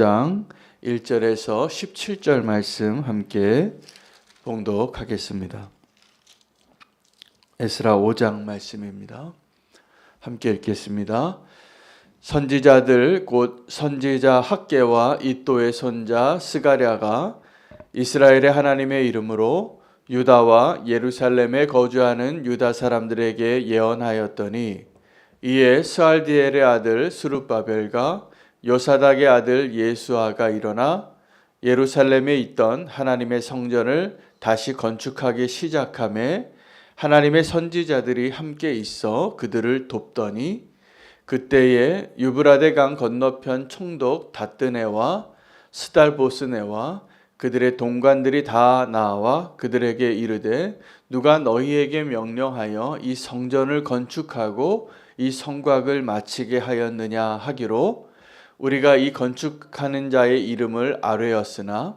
장 1절에서 17절 말씀 함께 봉독하겠습니다. 에스라 5장 말씀입니다. 함께 읽겠습니다. 선지자들 곧 선지자 학개와 이또의 손자 스가랴가 이스라엘의 하나님의 이름으로 유다와 예루살렘에 거주하는 유다 사람들에게 예언하였더니 이에 스알디엘의 아들 스룹바벨과 요사닥의 아들 예수아가 일어나 예루살렘에 있던 하나님의 성전을 다시 건축하기 시작하매 하나님의 선지자들이 함께 있어 그들을 돕더니 그때에 유브라데 강 건너편 총독 다뜨네와 스달보스네와 그들의 동관들이 다 나와 그들에게 이르되 누가 너희에게 명령하여 이 성전을 건축하고 이 성곽을 마치게 하였느냐 하기로 우리가 이 건축하는 자의 이름을 아뢰었으나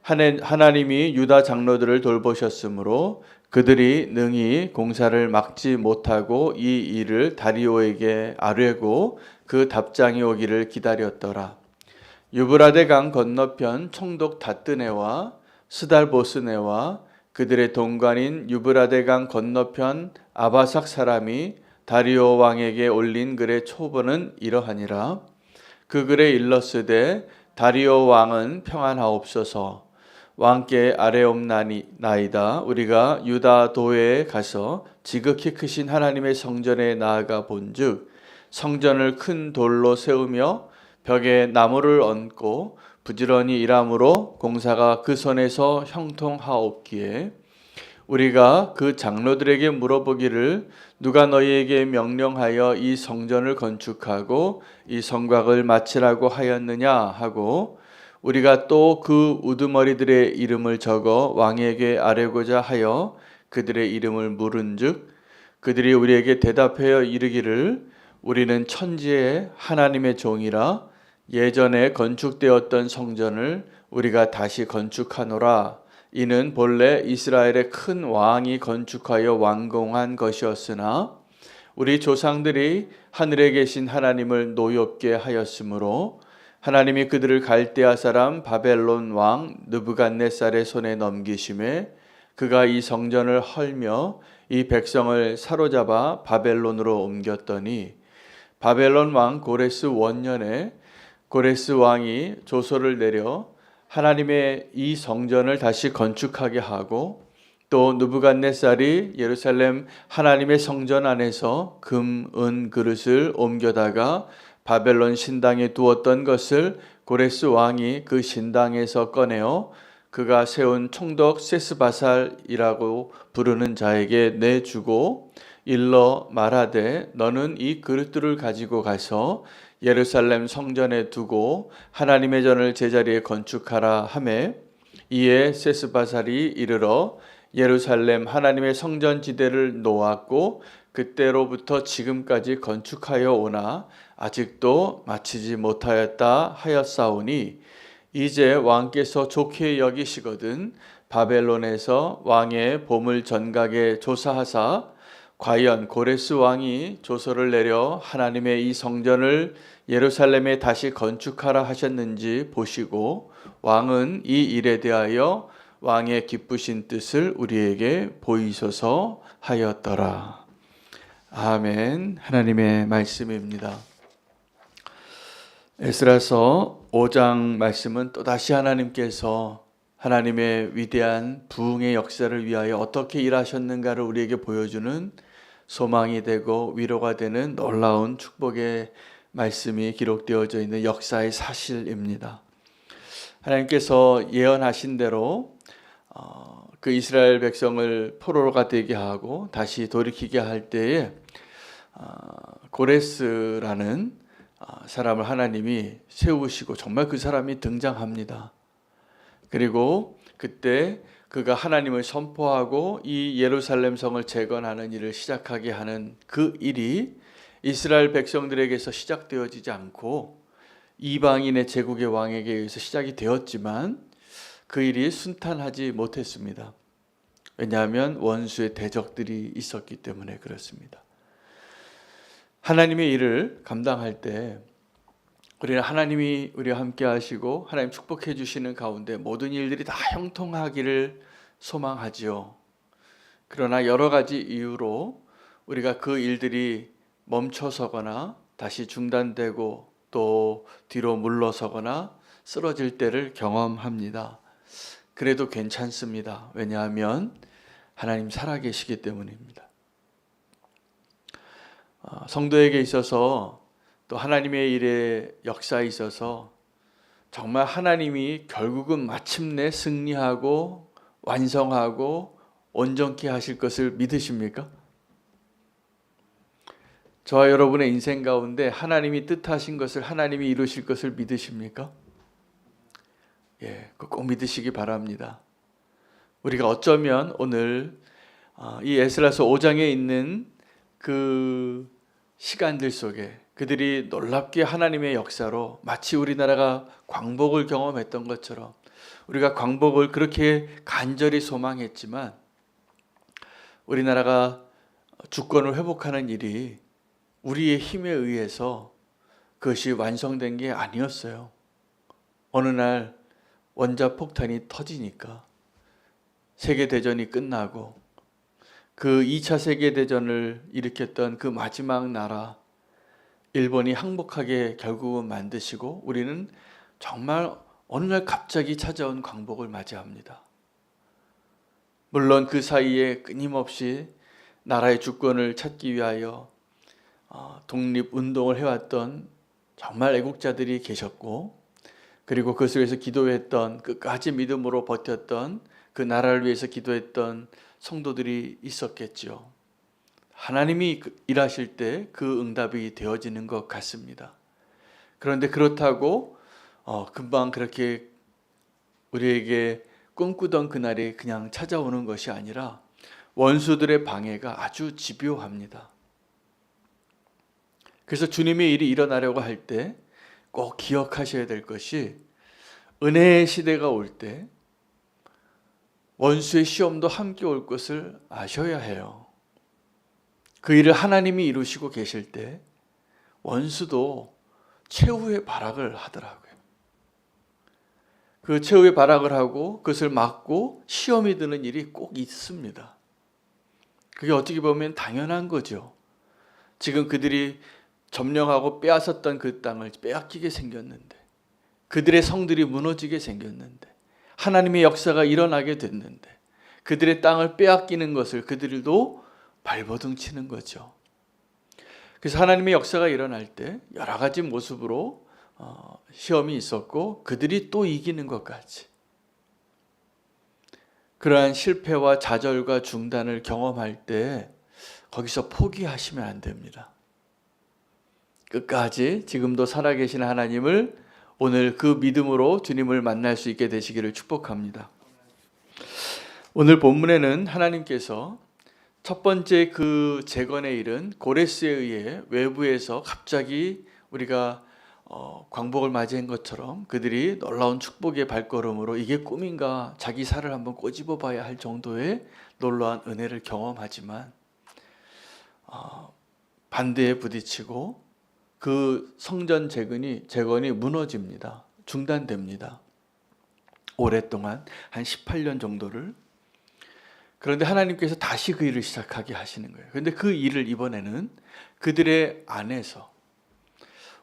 하나님이 유다 장로들을 돌보셨으므로 그들이 능히 공사를 막지 못하고 이 일을 다리오에게 아뢰고 그 답장이 오기를 기다렸더라. 유브라데 강 건너편 총독 다뜨네와 스달보스네와 그들의 동관인 유브라데 강 건너편 아바삭 사람이 다리오 왕에게 올린 글의 초본은 이러하니라. 그 글에 일렀으되 다리오 왕은 평안하옵소서. 왕께 아뢰옵나이다. 우리가 유다 도에 가서 지극히 크신 하나님의 성전에 나아가 본즉 성전을 큰 돌로 세우며 벽에 나무를 얹고 부지런히 일함으로 공사가 그 손에서 형통하옵기에 우리가 그 장로들에게 물어보기를 누가 너희에게 명령하여 이 성전을 건축하고 이 성곽을 마치라고 하였느냐 하고 우리가 또 그 우두머리들의 이름을 적어 왕에게 아뢰고자 하여 그들의 이름을 물은즉 그들이 우리에게 대답하여 이르기를 우리는 천지의 하나님의 종이라 예전에 건축되었던 성전을 우리가 다시 건축하노라. 이는 본래 이스라엘의 큰 왕이 건축하여 완공한 것이었으나 우리 조상들이 하늘에 계신 하나님을 노엽게 하였으므로 하나님이 그들을 갈대아 사람 바벨론 왕 느부갓네살의 손에 넘기심에 그가 이 성전을 헐며 이 백성을 사로잡아 바벨론으로 옮겼더니 바벨론 왕 고레스 원년에 고레스 왕이 조서를 내려 하나님의 이 성전을 다시 건축하게 하고 또 느부갓네살이 예루살렘 하나님의 성전 안에서 금, 은 그릇을 옮겨다가 바벨론 신당에 두었던 것을 고레스 왕이 그 신당에서 꺼내어 그가 세운 총독 세스바살이라고 부르는 자에게 내주고 일러 말하되 너는 이 그릇들을 가지고 가서 예루살렘 성전에 두고 하나님의 전을 제자리에 건축하라 하매 이에 세스바살이 이르러 예루살렘 하나님의 성전 지대를 놓았고 그때로부터 지금까지 건축하여 오나 아직도 마치지 못하였다 하였사오니 이제 왕께서 좋게 여기시거든 바벨론에서 왕의 보물 전각에 조사하사 과연 고레스 왕이 조서를 내려 하나님의 이 성전을 예루살렘에 다시 건축하라 하셨는지 보시고 왕은 이 일에 대하여 왕의 기쁘신 뜻을 우리에게 보이소서 하였더라. 아멘. 하나님의 말씀입니다. 에스라서 5장 말씀은 또다시 하나님께서 하나님의 위대한 부흥의 역사를 위하여 어떻게 일하셨는가를 우리에게 보여주는 소망이 되고 위로가 되는 놀라운 축복의 말씀이 기록되어져 있는 역사의 사실입니다. 하나님께서 예언하신 대로 그 이스라엘 백성을 포로가 되게 하고 다시 돌이키게 할 때에 고레스라는 사람을 하나님이 세우시고 정말 그 사람이 등장합니다. 그리고 그때 그가 하나님을 선포하고 이 예루살렘 성을 재건하는 일을 시작하게 하는 그 일이 이스라엘 백성들에게서 시작되어지지 않고 이방인의 제국의 왕에게 의해서 시작이 되었지만 그 일이 순탄하지 못했습니다. 왜냐하면 원수의 대적들이 있었기 때문에 그렇습니다. 하나님의 일을 감당할 때 우리는 하나님이 우리와 함께 하시고 하나님 축복해 주시는 가운데 모든 일들이 다 형통하기를 소망하지요. 그러나 여러 가지 이유로 우리가 그 일들이 멈춰서거나 다시 중단되고 또 뒤로 물러서거나 쓰러질 때를 경험합니다. 그래도 괜찮습니다. 왜냐하면 하나님 살아계시기 때문입니다. 성도에게 있어서 또 하나님의 일의 역사에 있어서 정말 하나님이 결국은 마침내 승리하고 완성하고 온전케 하실 것을 믿으십니까? 저와 여러분의 인생 가운데 하나님이 뜻하신 것을 하나님이 이루실 것을 믿으십니까? 꼭 믿으시기 바랍니다. 우리가 어쩌면 오늘 이 에스라서 5장에 있는 그 시간들 속에 그들이 놀랍게 하나님의 역사로 마치 우리나라가 광복을 경험했던 것처럼 우리가 광복을 그렇게 간절히 소망했지만 우리나라가 주권을 회복하는 일이 우리의 힘에 의해서 그것이 완성된 게 아니었어요. 어느 날 원자폭탄이 터지니까 세계대전이 끝나고 그 2차 세계대전을 일으켰던 그 마지막 나라 일본이 항복하게 결국은 만드시고 우리는 정말 어느 날 갑자기 찾아온 광복을 맞이합니다. 물론 그 사이에 끊임없이 나라의 주권을 찾기 위하여 독립운동을 해왔던 정말 애국자들이 계셨고 그리고 그것을 위해서 기도했던 끝까지 믿음으로 버텼던 그 나라를 위해서 기도했던 성도들이 있었겠죠. 하나님이 일하실 때 그 응답이 되어지는 것 같습니다. 그런데 그렇다고 금방 그렇게 우리에게 꿈꾸던 그날이 그냥 찾아오는 것이 아니라 원수들의 방해가 아주 집요합니다. 그래서 주님의 일이 일어나려고 할 때 꼭 기억하셔야 될 것이 은혜의 시대가 올 때 원수의 시험도 함께 올 것을 아셔야 해요. 그 일을 하나님이 이루시고 계실 때 원수도 최후의 발악을 하더라고요. 그 최후의 발악을 하고 그것을 막고 시험이 드는 일이 꼭 있습니다. 그게 어떻게 보면 당연한 거죠. 지금 그들이 점령하고 빼앗았던 그 땅을 빼앗기게 생겼는데 그들의 성들이 무너지게 생겼는데 하나님의 역사가 일어나게 됐는데 그들의 땅을 빼앗기는 것을 그들도 발버둥 치는 거죠. 그래서 하나님의 역사가 일어날 때 여러 가지 모습으로 시험이 있었고 그들이 또 이기는 것까지 그러한 실패와 좌절과 중단을 경험할 때 거기서 포기하시면 안 됩니다. 끝까지 지금도 살아계신 하나님을 오늘 그 믿음으로 주님을 만날 수 있게 되시기를 축복합니다. 오늘 본문에는 하나님께서 첫 번째 그 재건의 일은 고레스에 의해 외부에서 갑자기 우리가 광복을 맞이한 것처럼 그들이 놀라운 축복의 발걸음으로 이게 꿈인가 자기 살을 한번 꼬집어 봐야 할 정도의 놀라운 은혜를 경험하지만 반대에 부딪히고 그 성전 재건이 무너집니다. 중단됩니다. 오랫동안 한 18년 정도를. 그런데 하나님께서 다시 그 일을 시작하게 하시는 거예요. 그런데 그 일을 이번에는 그들의 안에서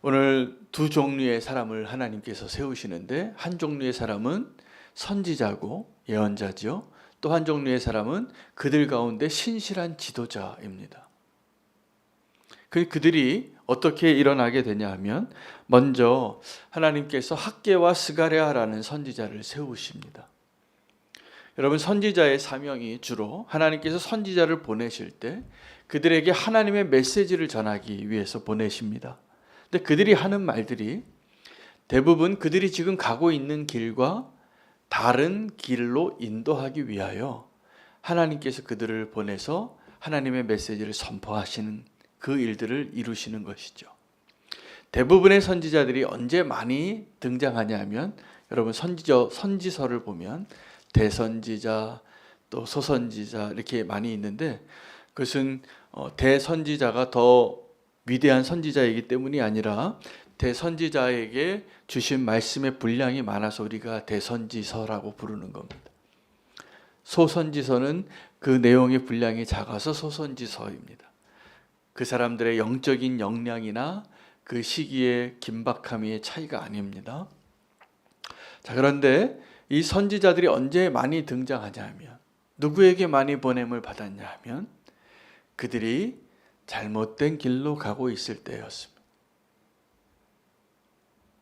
오늘 두 종류의 사람을 하나님께서 세우시는데 한 종류의 사람은 선지자고 예언자죠. 또 한 종류의 사람은 그들 가운데 신실한 지도자입니다. 그들이 어떻게 일어나게 되냐 하면 먼저 하나님께서 학개와 스가랴라는 선지자를 세우십니다. 여러분 선지자의 사명이 주로 하나님께서 선지자를 보내실 때 그들에게 하나님의 메시지를 전하기 위해서 보내십니다. 근데 그들이 하는 말들이 대부분 그들이 지금 가고 있는 길과 다른 길로 인도하기 위하여 하나님께서 그들을 보내서 하나님의 메시지를 선포하시는 그 일들을 이루시는 것이죠. 대부분의 선지자들이 언제 많이 등장하냐면 여러분 선지서를 보면 대선지자 또 소선지자 이렇게 많이 있는데 그것은 대선지자가 더 위대한 선지자이기 때문이 아니라 대선지자에게 주신 말씀의 분량이 많아서 우리가 대선지서라고 부르는 겁니다. 소선지서는 그 내용의 분량이 작아서 소선지서입니다. 그 사람들의 영적인 역량이나 그 시기의 긴박함의 차이가 아닙니다. 자, 그런데 이 선지자들이 언제 많이 등장하냐 하면, 누구에게 많이 보냄을 받았냐 하면 그들이 잘못된 길로 가고 있을 때였습니다.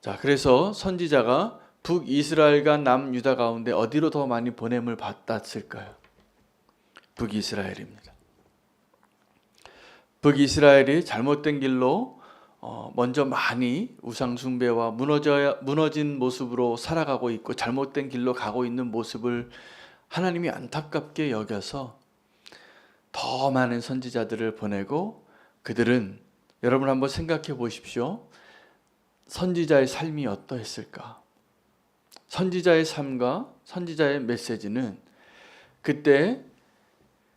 자, 그래서 선지자가 북이스라엘과 남유다 가운데 어디로 더 많이 보냄을 받았을까요? 북이스라엘입니다. 북이스라엘이 잘못된 길로 먼저 많이 우상숭배와 무너진 모습으로 살아가고 있고 잘못된 길로 가고 있는 모습을 하나님이 안타깝게 여겨서 더 많은 선지자들을 보내고, 그들은, 여러분 한번 생각해 보십시오. 선지자의 삶이 어떠했을까? 선지자의 삶과 선지자의 메시지는 그때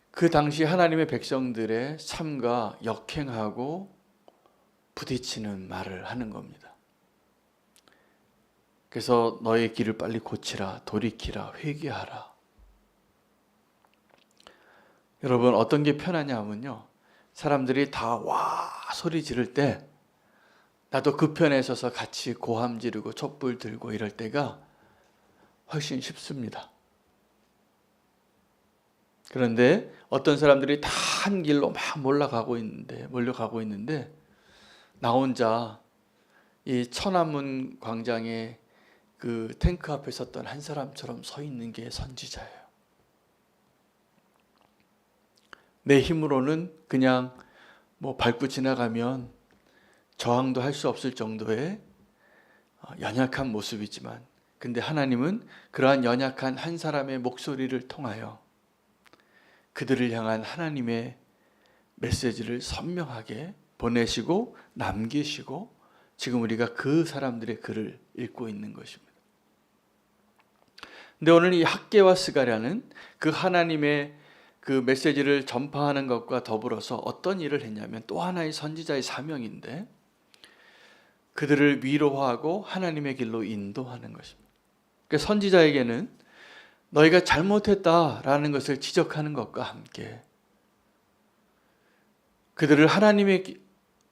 그 당시 하나님의 백성들의 삶과 역행하고 부딪히는 말을 하는 겁니다. 그래서 너의 길을 빨리 고치라, 돌이키라, 회개하라. 여러분, 어떤 게 편하냐 하면요, 사람들이 다 와 소리 지를 때 나도 그 편에 서서 같이 고함 지르고 촛불 들고 이럴 때가 훨씬 쉽습니다. 그런데 어떤 사람들이 다 한 길로 막 몰려가고 있는데 나 혼자 이 천안문 광장에 그 탱크 앞에 섰던 한 사람처럼 서 있는 게 선지자예요. 내 힘으로는 그냥 밟고 지나가면 저항도 할 수 없을 정도의 연약한 모습이지만, 근데 하나님은 그러한 연약한 한 사람의 목소리를 통하여 그들을 향한 하나님의 메시지를 선명하게 보내시고 남기시고, 지금 우리가 그 사람들의 글을 읽고 있는 것입니다. 근데 오늘 이 학개와 스가랴는 그 하나님의 그 메시지를 전파하는 것과 더불어서 어떤 일을 했냐면, 또 하나의 선지자의 사명인데 그들을 위로하고 하나님의 길로 인도하는 것입니다. 그러니까 선지자에게는 너희가 잘못했다라는 것을 지적하는 것과 함께 그들을 하나님의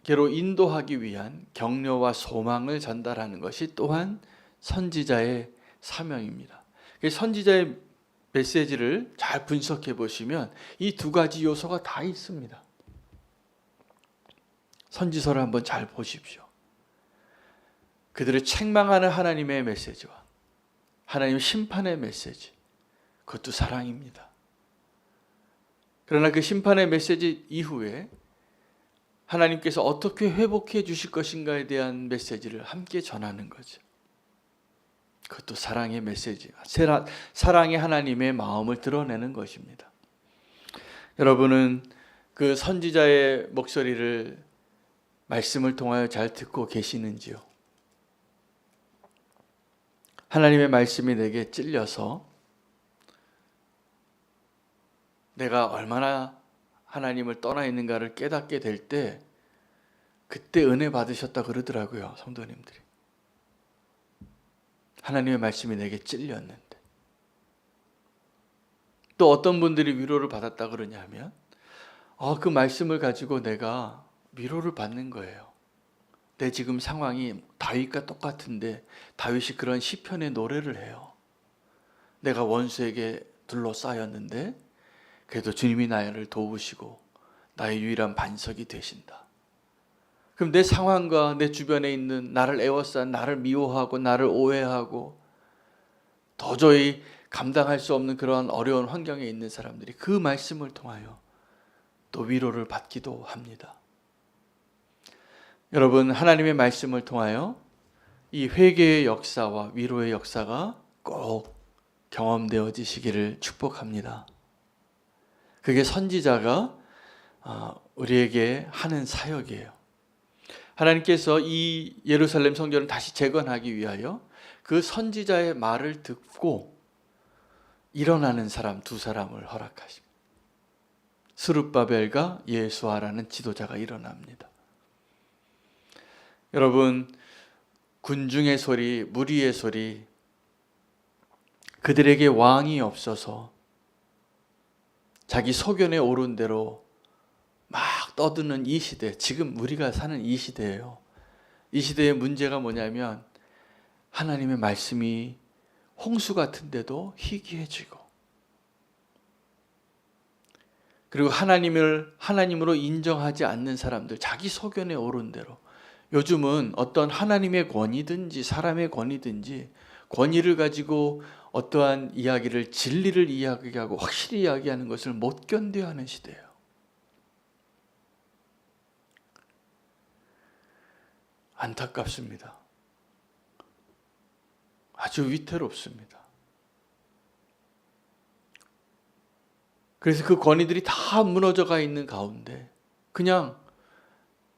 길로 인도하기 위한 격려와 소망을 전달하는 것이 또한 선지자의 사명입니다. 선지자의 메시지를 잘 분석해 보시면 이 두 가지 요소가 다 있습니다. 선지서를 한번 잘 보십시오. 그들을 책망하는 하나님의 메시지와 하나님 심판의 메시지, 그것도 사랑입니다. 그러나 그 심판의 메시지 이후에 하나님께서 어떻게 회복해 주실 것인가에 대한 메시지를 함께 전하는 거죠. 그것도 사랑의 메시지, 사랑의 하나님의 마음을 드러내는 것입니다. 여러분은 그 선지자의 목소리를 말씀을 통하여 잘 듣고 계시는지요? 하나님의 말씀이 내게 찔려서 내가 얼마나 하나님을 떠나 있는가를 깨닫게 될 때, 그때 은혜 받으셨다 그러더라고요, 성도님들이. 하나님의 말씀이 내게 찔렸는데. 또 어떤 분들이 위로를 받았다 그러냐면 그 말씀을 가지고 내가 위로를 받는 거예요. 내 지금 상황이 다윗과 똑같은데 다윗이 그런 시편의 노래를 해요. 내가 원수에게 둘러싸였는데 그래도 주님이 나를 도우시고 나의 유일한 반석이 되신다. 그럼 내 상황과 내 주변에 있는 나를 애워싼, 나를 미워하고 나를 오해하고 도저히 감당할 수 없는 그런 어려운 환경에 있는 사람들이 그 말씀을 통하여 또 위로를 받기도 합니다. 여러분, 하나님의 말씀을 통하여 이 회개의 역사와 위로의 역사가 꼭 경험되어지시기를 축복합니다. 그게 선지자가 우리에게 하는 사역이에요. 하나님께서 이 예루살렘 성전을 다시 재건하기 위하여 그 선지자의 말을 듣고 일어나는 사람 두 사람을 허락하십니다. 스룹바벨과 예수아라는 지도자가 일어납니다. 여러분, 군중의 소리, 무리의 소리, 그들에게 왕이 없어서 자기 소견에 오른 대로 막 떠드는 이 시대, 지금 우리가 사는 이 시대예요. 이 시대의 문제가 뭐냐면 하나님의 말씀이 홍수 같은데도 희귀해지고, 그리고 하나님을 하나님으로 인정하지 않는 사람들, 자기 소견에 오른 대로. 요즘은 어떤 하나님의 권위든지 사람의 권위든지 권위를 가지고 어떠한 이야기를, 진리를 이야기하고 확실히 이야기하는 것을 못 견뎌 하는 시대예요. 안타깝습니다. 아주 위태롭습니다. 그래서 그 권위들이 다 무너져가 있는 가운데 그냥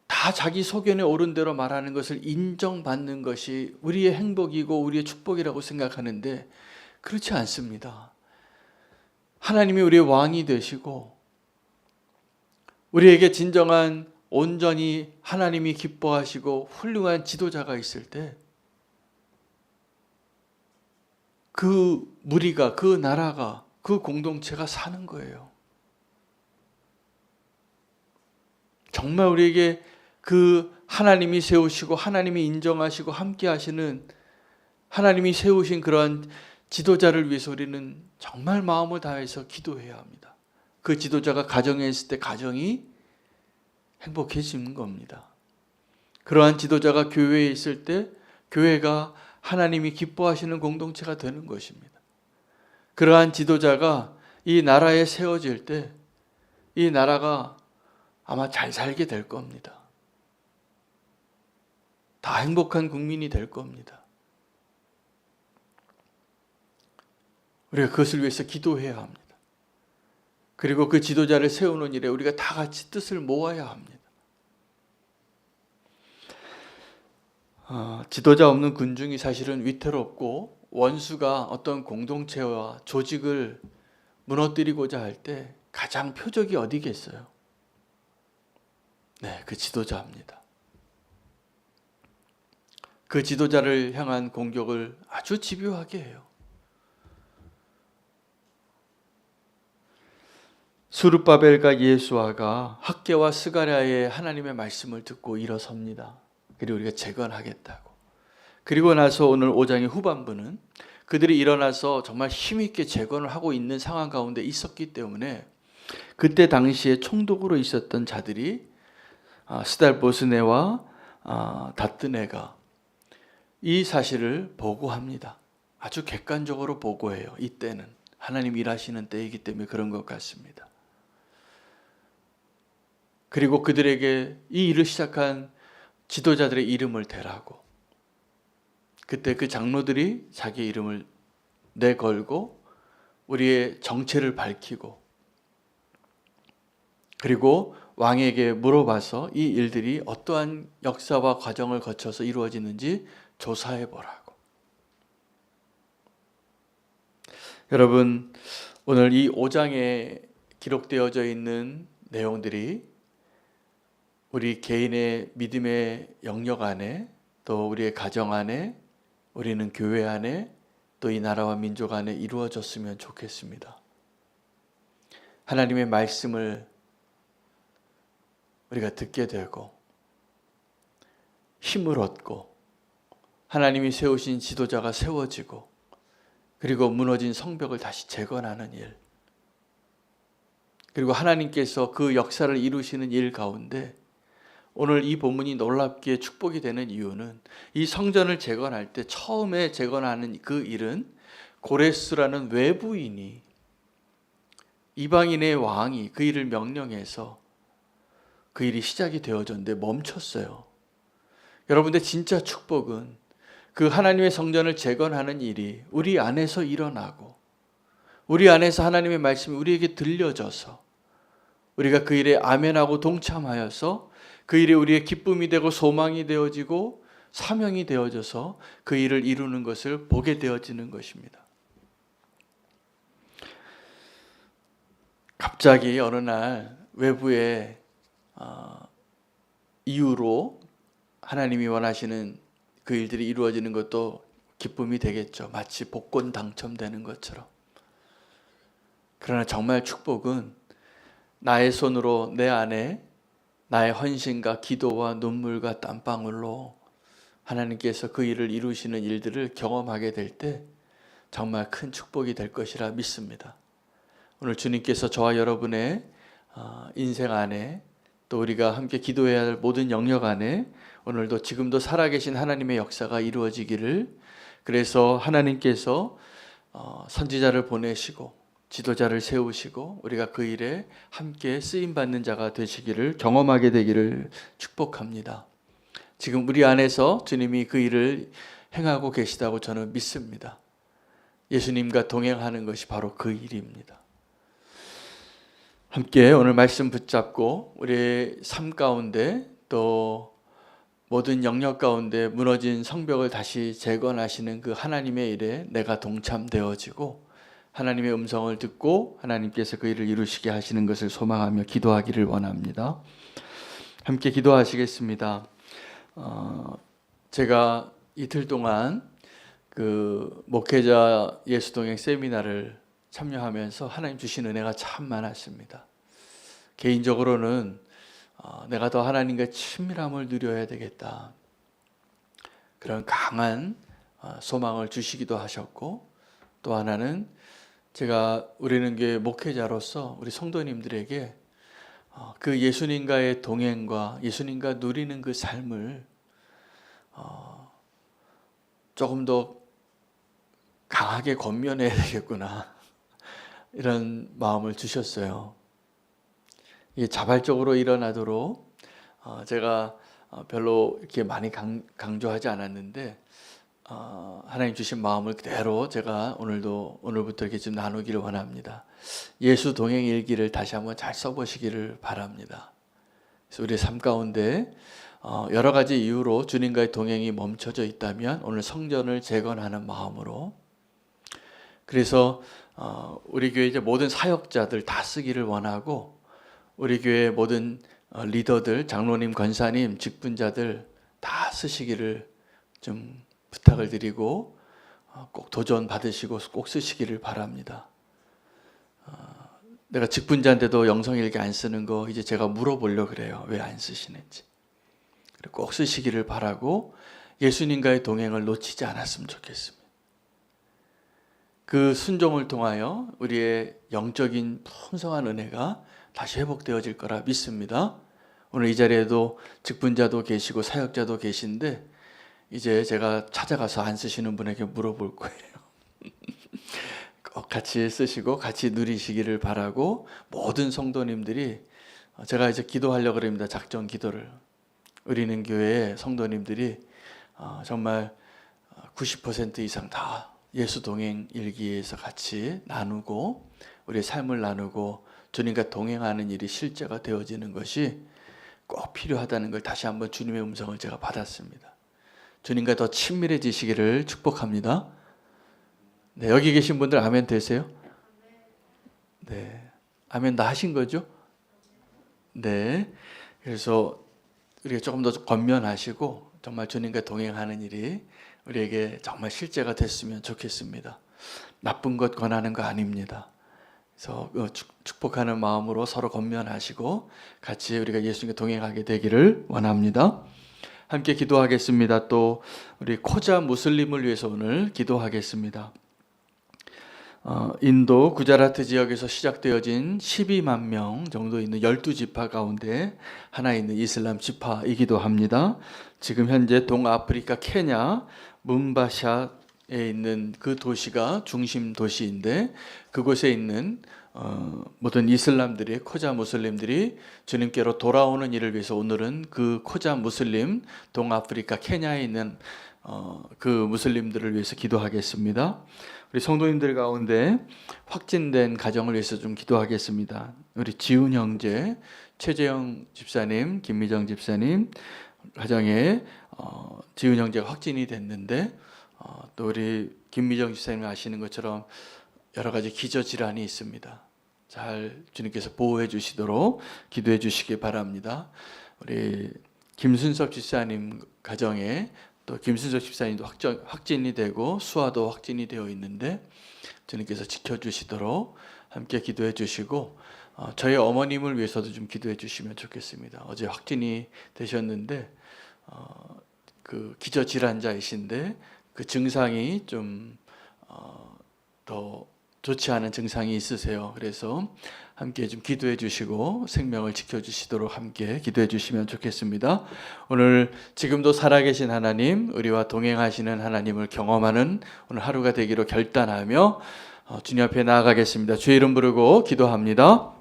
다 자기 소견에 오른 대로 말하는 것을 인정받는 것이 우리의 행복이고 우리의 축복이라고 생각하는데 그렇지 않습니다. 하나님이 우리의 왕이 되시고 우리에게 진정한 온전히 하나님이 기뻐하시고 훌륭한 지도자가 있을 때 그 무리가, 그 나라가, 그 공동체가 사는 거예요. 정말 우리에게 그 하나님이 세우시고 하나님이 인정하시고 함께 하시는 하나님이 세우신 그러한 지도자를 위해서 우리는 정말 마음을 다해서 기도해야 합니다. 그 지도자가 가정에 있을 때 가정이 행복해지는 겁니다. 그러한 지도자가 교회에 있을 때 교회가 하나님이 기뻐하시는 공동체가 되는 것입니다. 그러한 지도자가 이 나라에 세워질 때 이 나라가 아마 잘 살게 될 겁니다. 다 행복한 국민이 될 겁니다. 우리가 그것을 위해서 기도해야 합니다. 그리고 그 지도자를 세우는 일에 우리가 다 같이 뜻을 모아야 합니다. 지도자 없는 군중이 사실은 위태롭고 원수가 어떤 공동체와 조직을 무너뜨리고자 할 때 가장 표적이 어디겠어요? 네, 그 지도자입니다. 그 지도자를 향한 공격을 아주 집요하게 해요. 스룹바벨과 예수아가 학개와 스가랴의 하나님의 말씀을 듣고 일어섭니다. 그리고 우리가 재건하겠다고. 그리고 나서 오늘 5장의 후반부는 그들이 일어나서 정말 힘있게 재건을 하고 있는 상황 가운데 있었기 때문에 그때 당시에 총독으로 있었던 자들이 스달보스네와 다뜨네가 이 사실을 보고합니다. 아주 객관적으로 보고해요. 이때는 하나님 일하시는 때이기 때문에 그런 것 같습니다. 그리고 그들에게 이 일을 시작한 지도자들의 이름을 대라고. 그때 그 장로들이 자기 이름을 내걸고 우리의 정체를 밝히고 그리고 왕에게 물어봐서 이 일들이 어떠한 역사와 과정을 거쳐서 이루어지는지 조사해 보라고. 여러분, 오늘 이 5장에 기록되어져 있는 내용들이 우리 개인의 믿음의 영역 안에, 또 우리의 가정 안에, 우리는 교회 안에, 또 이 나라와 민족 안에 이루어졌으면 좋겠습니다. 하나님의 말씀을 우리가 듣게 되고 힘을 얻고 하나님이 세우신 지도자가 세워지고 그리고 무너진 성벽을 다시 재건하는 일, 그리고 하나님께서 그 역사를 이루시는 일 가운데 오늘 이 본문이 놀랍게 축복이 되는 이유는 이 성전을 재건할 때 처음에 재건하는 그 일은 고레스라는 외부인이, 이방인의 왕이 그 일을 명령해서 그 일이 시작이 되어졌는데 멈췄어요. 여러분들 진짜 축복은 그 하나님의 성전을 재건하는 일이 우리 안에서 일어나고 우리 안에서 하나님의 말씀이 우리에게 들려져서 우리가 그 일에 아멘하고 동참하여서 그 일이 우리의 기쁨이 되고 소망이 되어지고 사명이 되어져서 그 일을 이루는 것을 보게 되어지는 것입니다. 갑자기 어느 날 외부의 이유로 하나님이 원하시는 그 일들이 이루어지는 것도 기쁨이 되겠죠. 마치 복권 당첨되는 것처럼. 그러나 정말 축복은 나의 손으로 내 안에 나의 헌신과 기도와 눈물과 땀방울로 하나님께서 그 일을 이루시는 일들을 경험하게 될 때 정말 큰 축복이 될 것이라 믿습니다. 오늘 주님께서 저와 여러분의 인생 안에 또 우리가 함께 기도해야 할 모든 영역 안에 오늘도 지금도 살아계신 하나님의 역사가 이루어지기를, 그래서 하나님께서 선지자를 보내시고 지도자를 세우시고 우리가 그 일에 함께 쓰임받는 자가 되시기를, 경험하게 되기를 축복합니다. 지금 우리 안에서 주님이 그 일을 행하고 계시다고 저는 믿습니다. 예수님과 동행하는 것이 바로 그 일입니다. 함께 오늘 말씀 붙잡고 우리의 삶 가운데 또 모든 영역 가운데 무너진 성벽을 다시 재건하시는 그 하나님의 일에 내가 동참되어지고 하나님의 음성을 듣고 하나님께서 그 일을 이루시게 하시는 것을 소망하며 기도하기를 원합니다. 함께 기도하시겠습니다. 제가 이틀 동안 그 목회자 예수동행 세미나를 참여하면서 하나님 주신 은혜가 참 많았습니다. 개인적으로는 내가 더 하나님과 친밀함을 누려야 되겠다, 그런 강한 소망을 주시기도 하셨고, 또 하나는 제가 우리는 교회 목회자로서 우리 성도님들에게 그 예수님과의 동행과 예수님과 누리는 그 삶을 조금 더 강하게 권면해야 되겠구나, 이런 마음을 주셨어요. 이게 자발적으로 일어나도록 제가 별로 이렇게 많이 강조하지 않았는데 하나님 주신 마음을 그대로 제가 오늘부터 이렇게 좀 나누기를 원합니다. 예수 동행 일기를 다시 한번 잘 써보시기를 바랍니다. 그래서 우리의 삶 가운데 여러 가지 이유로 주님과의 동행이 멈춰져 있다면 오늘 성전을 재건하는 마음으로, 그래서 우리 교회 이제 모든 사역자들 다 쓰기를 원하고, 우리 교회 모든 리더들, 장로님, 권사님, 직분자들 다 쓰시기를 좀 부탁을 드리고 꼭 도전 받으시고 꼭 쓰시기를 바랍니다. 내가 직분자인데도 영성일기 안 쓰는 거 이제 제가 물어보려고 그래요. 왜 안 쓰시는지. 꼭 쓰시기를 바라고 예수님과의 동행을 놓치지 않았으면 좋겠습니다. 그 순종을 통하여 우리의 영적인 풍성한 은혜가 다시 회복되어질 거라 믿습니다. 오늘 이 자리에도 직분자도 계시고 사역자도 계신데 이제 제가 찾아가서 안 쓰시는 분에게 물어볼 거예요. 꼭 같이 쓰시고 같이 누리시기를 바라고, 모든 성도님들이 제가 이제 기도하려고 합니다. 작전 기도를. 우리는 교회의 성도님들이 정말 90% 이상 다 예수 동행 일기에서 같이 나누고 우리의 삶을 나누고 주님과 동행하는 일이 실제가 되어지는 것이 꼭 필요하다는 걸 다시 한번 주님의 음성을 제가 받았습니다. 주님과 더 친밀해지시기를 축복합니다. 네, 여기 계신 분들 아멘 되세요? 네, 아멘 다 하신 거죠? 네, 그래서 우리가 조금 더 권면하시고 정말 주님과 동행하는 일이 우리에게 정말 실제가 됐으면 좋겠습니다. 나쁜 것 권하는 거 아닙니다. 그래서 축복하는 마음으로 서로 권면하시고 같이 우리가 예수님과 동행하게 되기를 원합니다. 함께 기도하겠습니다. 또 우리 코자 무슬림을 위해서 오늘 기도하겠습니다. 인도 구자라트 지역에서 시작되어진 12만 명 정도 있는 12지파 가운데 하나 있는 이슬람 지파이기도 합니다. 지금 현재 동아프리카 케냐 문바샤에 있는 그 도시가 중심 도시인데, 그곳에 있는 모든 이슬람들이, 코자 무슬림들이 주님께로 돌아오는 일을 위해서 오늘은 그 코자 무슬림, 동아프리카 케냐에 있는 그 무슬림들을 위해서 기도하겠습니다. 우리 성도님들 가운데 확진된 가정을 위해서 좀 기도하겠습니다. 우리 지훈 형제, 최재영 집사님, 김미정 집사님 가정에 지훈 형제가 확진이 됐는데 또 우리 김미정 집사님 아시는 것처럼 여러 가지 기저질환이 있습니다. 잘 주님께서 보호해 주시도록 기도해 주시기 바랍니다. 우리 김순석 집사님 가정에 또 김순석 집사님도 확진이 되고 수아도 확진이 되어 있는데 주님께서 지켜주시도록 함께 기도해 주시고 저희 어머님을 위해서도 좀 기도해 주시면 좋겠습니다. 어제 확진이 되셨는데 그 기저질환자이신데 그 증상이 좀 더 좋지 않은 증상이 있으세요. 그래서 함께 좀 기도해 주시고 생명을 지켜주시도록 함께 기도해 주시면 좋겠습니다. 오늘 지금도 살아계신 하나님, 우리와 동행하시는 하나님을 경험하는 오늘 하루가 되기로 결단하며 주님 앞에 나아가겠습니다. 주의 이름 부르고 기도합니다.